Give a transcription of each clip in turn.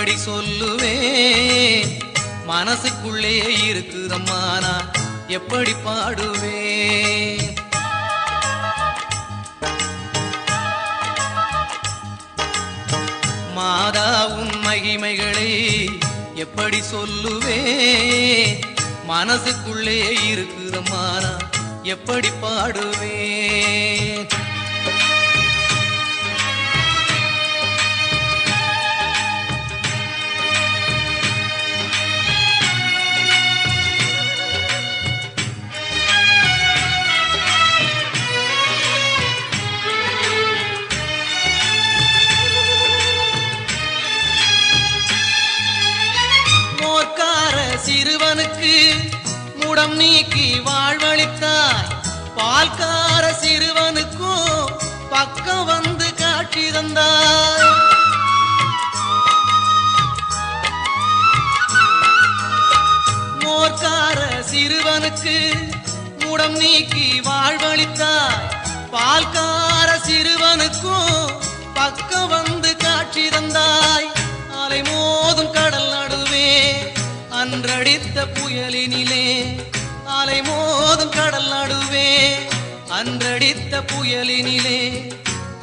எப்படி சொல்லுவேன்? மனசுக்குள்ளே இருக்குதம்மா நான் எப்படி பாடுவேன்? மாதா உன் மகிமைகளை எப்படி சொல்லுவேன்? மனசுக்குள்ளே இருக்குதம்மா நான் எப்படி பாடுவேன்? சிறுவனுக்கு முடம் நீக்கி வாழ்வளித்தாய், பால்கார சிறுவனுக்கும் பக்கம் வந்து காட்சி தந்தாய். மோர்கார சிறுவனுக்கு முடம் நீக்கி வாழ்வளித்தாய், பால்கார சிறுவனுக்கும் பக்கம் வந்து காட்சி தந்தாய். அலை மோதும் கடல் நடுவே அன்றடித்த புயலினிலே, அலை மோதும் கடல் நடுவே அன்றடித்த புயலினிலே,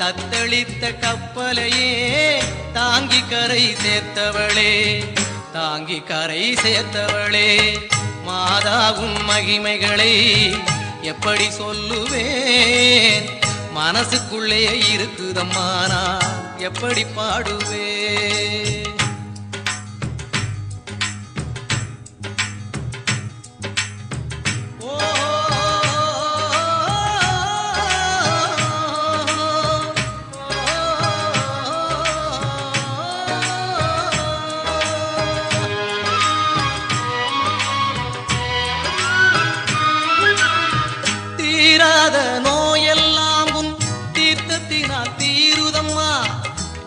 தத்தளித்த கப்பலையே தாங்கி கரை சேர்த்தவளே, தாங்கி கரை சேர்த்தவளே. மாதாவும் மகிமைகளை எப்படி சொல்லுவேன்? மனசுக்குள்ளே இருக்குதம்மா நான் எப்படி பாடுவேன்? தீராத நோயெல்லாம் உன் தீர்த்தத்தினால் தீருதம்மா,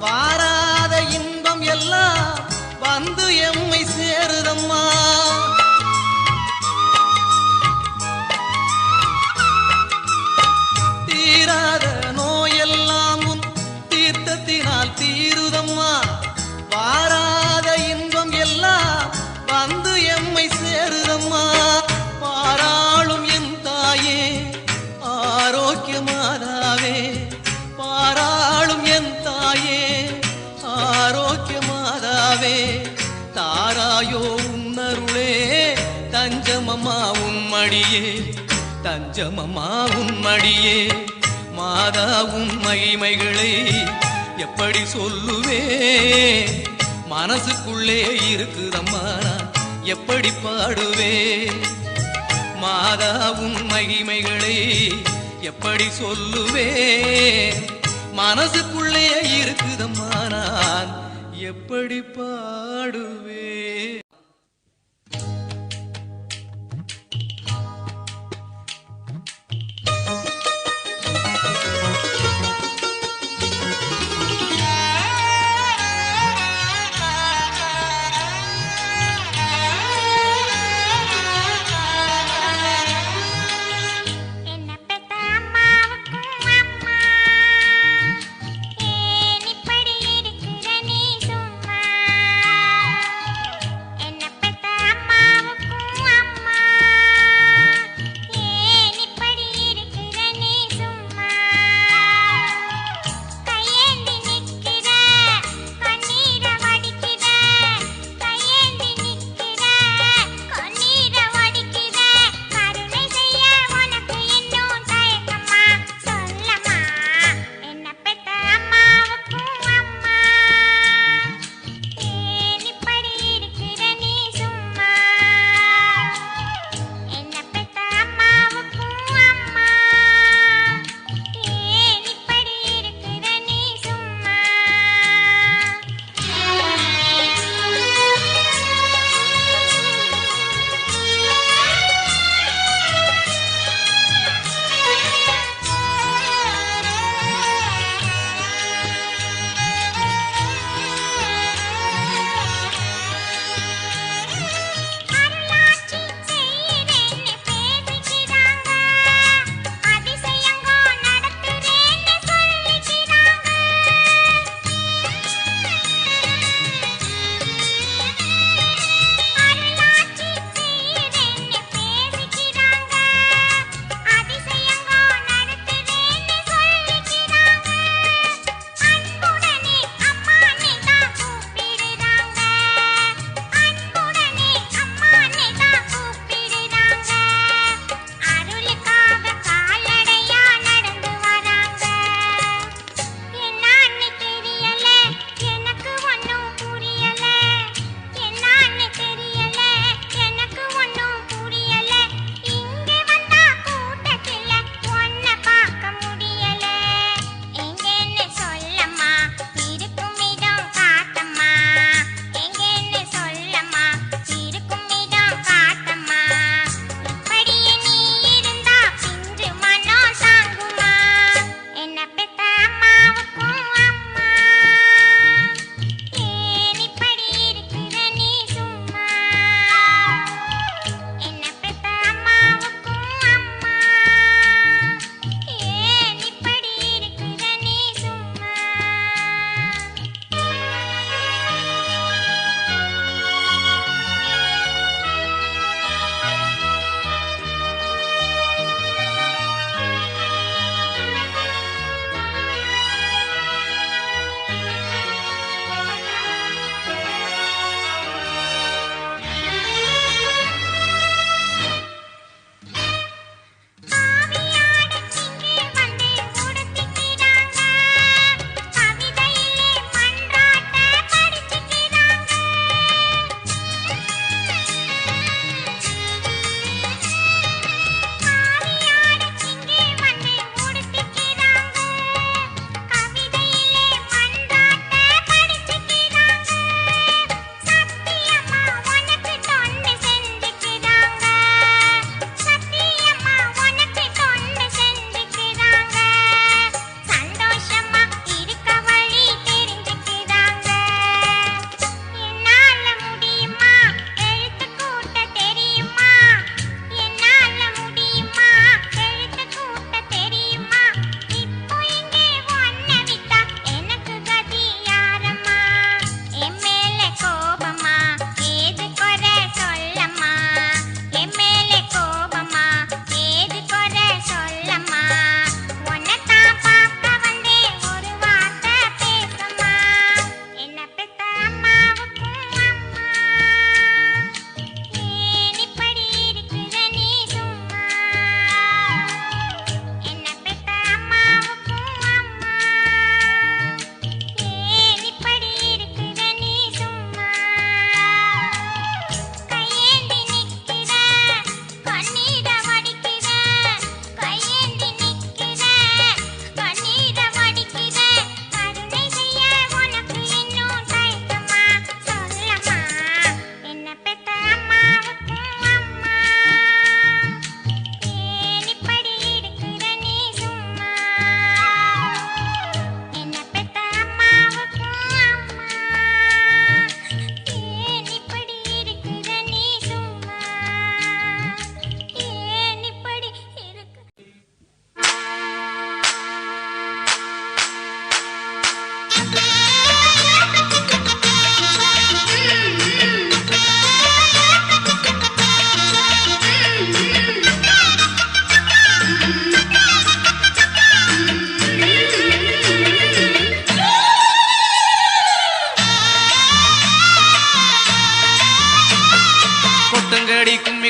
வாராத இன்பம் எல்லாம் வந்து எம்மை சேருதம்மா. தீராத நோயெல்லாம் உன் தீர்த்தத்தினால் தீருதம்மா, வாராத இன்பம் எல்லாம் வந்து எம்மை சேருதம்மா. பாராளும் என் தாயே ஆரோக்கியமாதாவே, பாராளும் என் தாயே ஆரோக்கியமாதாவே. தாராயோ உன்னருளே தஞ்சமம்மா உன்மடியே, தஞ்சமம்மா உன்மடியே. மாதா உன் மகிமைகளை எப்படி சொல்லுவேன்? மனசுக்குள்ளே இருக்குதம்மா நான் எப்படி பாடுவேன்? மாதா உன் மகிமைகளை எப்படி சொல்லுவேன்? மனசுக்குள்ளே இருக்குதம்மா நான் எப்படி பாடுவேன்?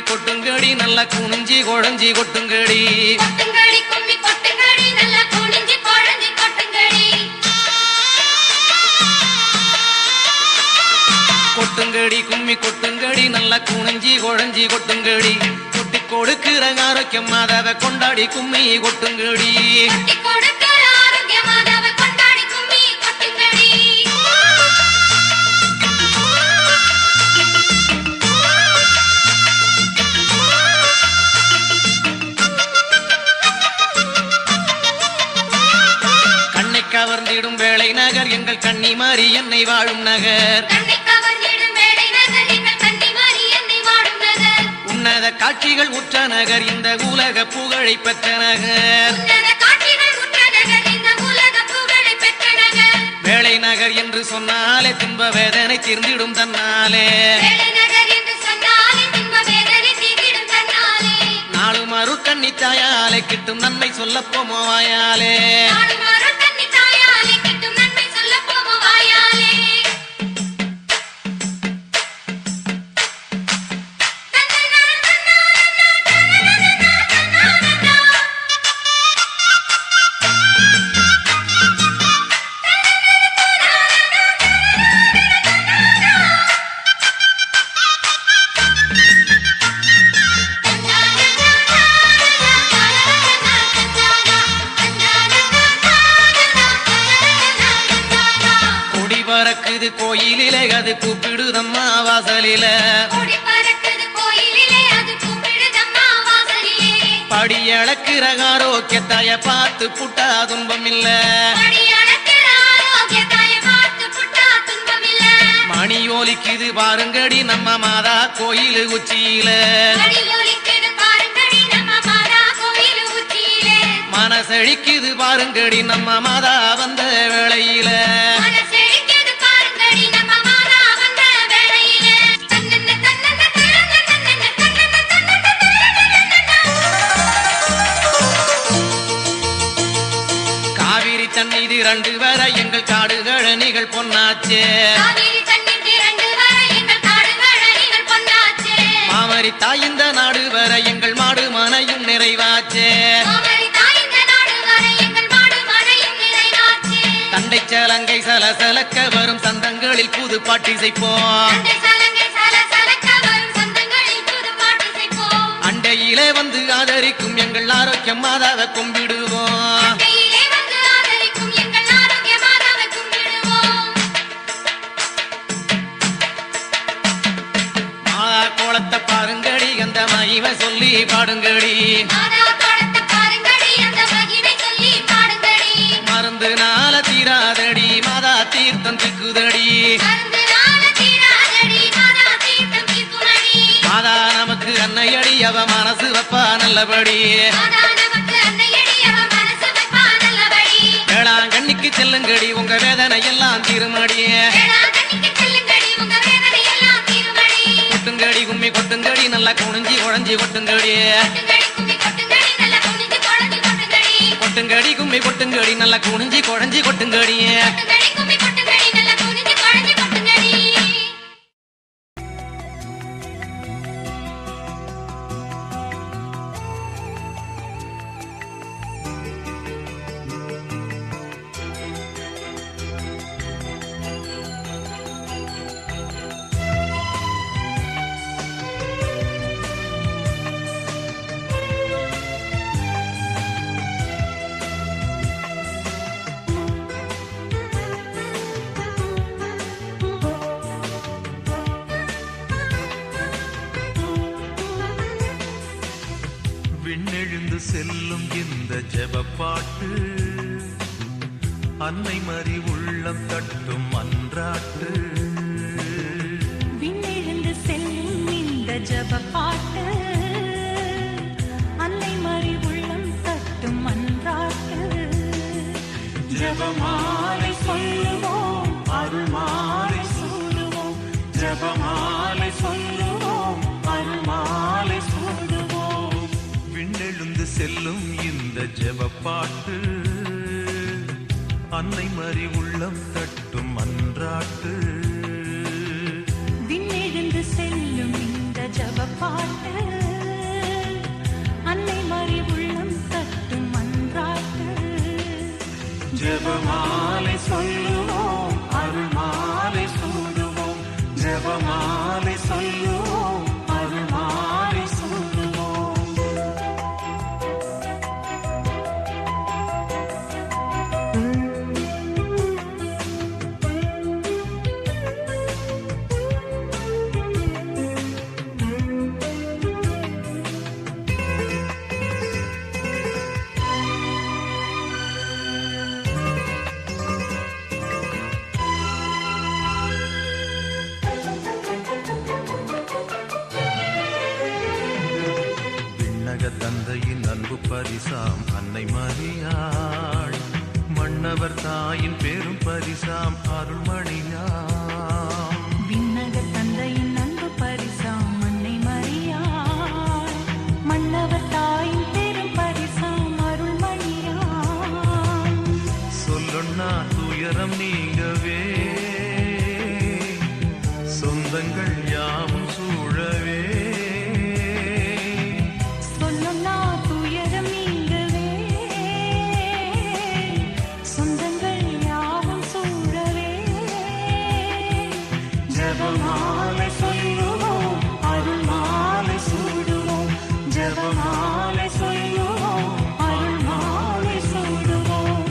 கொட்டுங்கடி நல்ல குனிஞ்சி குழஞ்சி கொட்டுங்கடி கொட்டுங்கடி கும்மி கொட்டுங்கடி நல்ல குனிஞ்சி குழஞ்சி கொட்டுங்கடி கொட்டுங்கடி கும்மி கொட்டுங்கடி நல்ல குனிஞ்சி குழஞ்சி கொட்டுங்கடி கொட்டி கொடுக்கிற ஆரோக்கியம் மாதாவை கொண்டாடி கும்மி கொட்டுங்கடி கொட்டி கொடுக்கிற ஆரோக்கியம் மாதாவை கொண்டாடி கும்மி கொட்டுங்கடி கண்ணை கவர்ந்திடும் வேளை நகர் எங்கள் கன்னிமாரி என்னை வாழும் நகர் உன்னத காட்சிகள் உற்ற நகர் இந்த உலக புகழை பெற்ற நகர் வேளை நகர் என்று சொன்னாலே துன்ப வேதனை தீர்ந்திடும் தன்னாலே நாளும் அருள் கண்ணி தாயாலே கிட்டும் நன்மை சொல்ல போமோவாயாலே பறக்குது கோயிலிலே அது கூப்பிடுதம்மா வாசலில படி அளக்குற ஆரோக்கியத்தாய பார்த்து புட்டா துன்பம் இல்ல மணி ஒலிக்குது பாருங்கடி நம்ம மாதா கோயிலு உச்சியில மனசழிக்குது பாருங்கடி நம்ம மாதா வந்த வேளையில தண்ணீர் இரண்டு வர எங்கள் காடுகழனிகள் பொன்னாச்சே மாமரி தாய்ந்த நாடு வர எங்கள் மாடு மனையும் நிறைவாச்சே தண்டை சலங்கை சலசலக்க வரும் சந்தங்களில் புது பாட்டிசைப்போம் அண்டையிலே வந்து ஆதரிக்கும் எங்கள் ஆரோக்கியம் மாதாவை கும்பிடுவோம் கோலத்தை பாருங்கடி அந்த மகிமை சொல்லி பாடுங்கடி மருந்து நாள தீராதடி மாதா தீர்த்தம் திக்குதடி மாதா நமக்கு அன்னையடி அவ மனசு வப்பா நல்லபடி வேளாங்கண்ணிக்கு செல்லுங்கடி உங்க வேதனை எல்லாம் தீருமடி கொட்டுங்கடி கும்மி கொட்டுங்கடி நல்லா குனிஞ்சி குழஞ்சி கொட்டுங்கடி கொட்டுங்கடி கும்மி கொட்டுங்கடி நல்லா குனிஞ்சி குழஞ்சி கொட்டுங்கடி விண்ணெழுந்து செல்லும் இந்த ஜெபப்பாட்டு அன்னை மறி உள்ளம் தட்டும் மன்றாட்டு விண்ணெழுந்து செல்லும் இந்த ஜெபப்பாட்டு அன்னை மறி உள்ளம் தட்டும் மன்றாட்டு ஜெபமாலை சொல்லுவோம் அருள்மாலை சூடுவோம் ஜெபமாலை சொல்லுவோம் அருள்மாலை சூடுவோம் விண்ணெழுந்து செல்லும் இந்த ஜெபப்பாட்டு அன்னை மறி உள்ளம் தட்டும் மன்றாட்டு விண்ணெழுந்து செல்லும் இந்த ஜெபப்பாட்டு அன்னை மறி உள்ளம் தட்டும் மன்றாட்டு ஜெபமாலை சொல்லுவோம் அருள்மாலை சூடுவோம் ஜெபமாலை சொல்லுவோம் அருள்மாலை சூடுவோம் தந்தையின் அன்பு பரிசாம் அன்னை மரியாள் மன்னவர் தாயின் பெரும் பரிசாம் அருள்மணியாம் விண்ணக தந்தையின் அன்பு பரிசாம் அன்னை மரியாள் மன்னவர் தாயின் பெரும் பரிசாம் அருள்மணியாம் சொல்லுண்ணா துயரம் நீங்கவே சொந்தங்கள் யாவும் சூழவே ஜெபமாலை சொல்லுவோம் அருள்மாலை சூடுவோம் ஜெபமாலை சொல்லுவோம் அருள்மாலை சூடுவோம்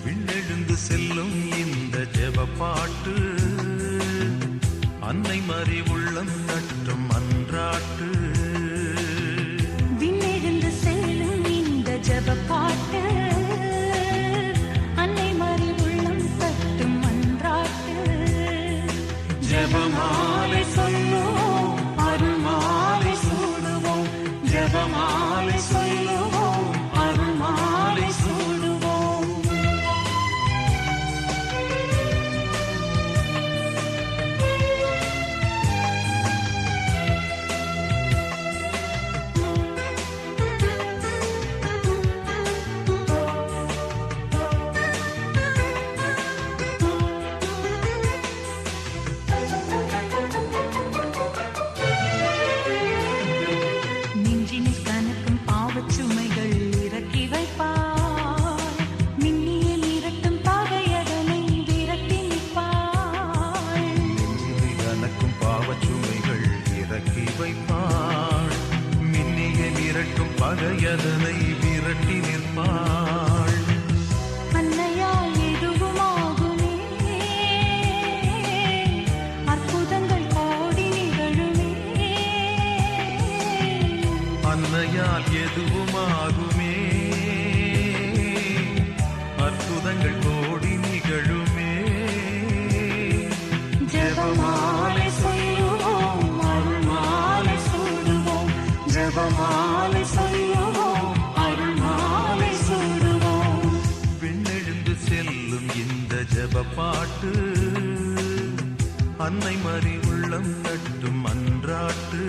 விண்ணெழுந்து செல்லும் இந்த ஜெப பாட்டு அன்னை மறி உள்ளம் தட்டும் அன்றாட்டு விண்ணெழுந்து செல்லும் இந்த ஜெப பாட்டு அன்னை மறி உள்ளம் தட்டும் அன்றாட்டு ஜெபமாலை சொல்லுவோம் அருள்மாலை சூடுவோம் ஜெபமாலை சொல்லுவோம் அருள்மாலை சூடுவோம் நெஞ்சினில் கனக்கும் பாவச்சுமைகள் இறக்கி வைப்பாய் மின்னியில் இரட்டும் பகையதனை விரட்டி நிற்பாய் நெஞ்சில் கனக்கும் பாவச்சுமைகள் இறக்கி வைப்பாள் மின்னியில் இரட்டும் பகையதனை விரட்டி நிற்பாள் அன்னையால் எதுவுமாகுமே அற்புதங்கள் கோடி நிகழுமே அன்னையால் எதுவுமாகுமே அற்புதங்கள் கோடி நிகழுமே ஜெபமாலை சொல்லுவோம் அருள்மாலை சூடுவோம் ஜெபமாலை சொல்லுவோம் அருள்மாலை சூடுவோம் விண்ணெழுந்து செல்லும் இந்த ஜெப பாட்டு அன்னை மறி உள்ளம் தட்டும் அன்றாட்டு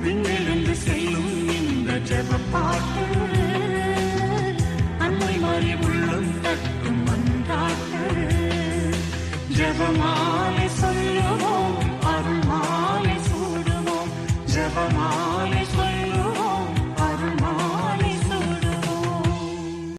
விண்ணெழுந்து செல்லும் இந்த ஜெப பாட்டு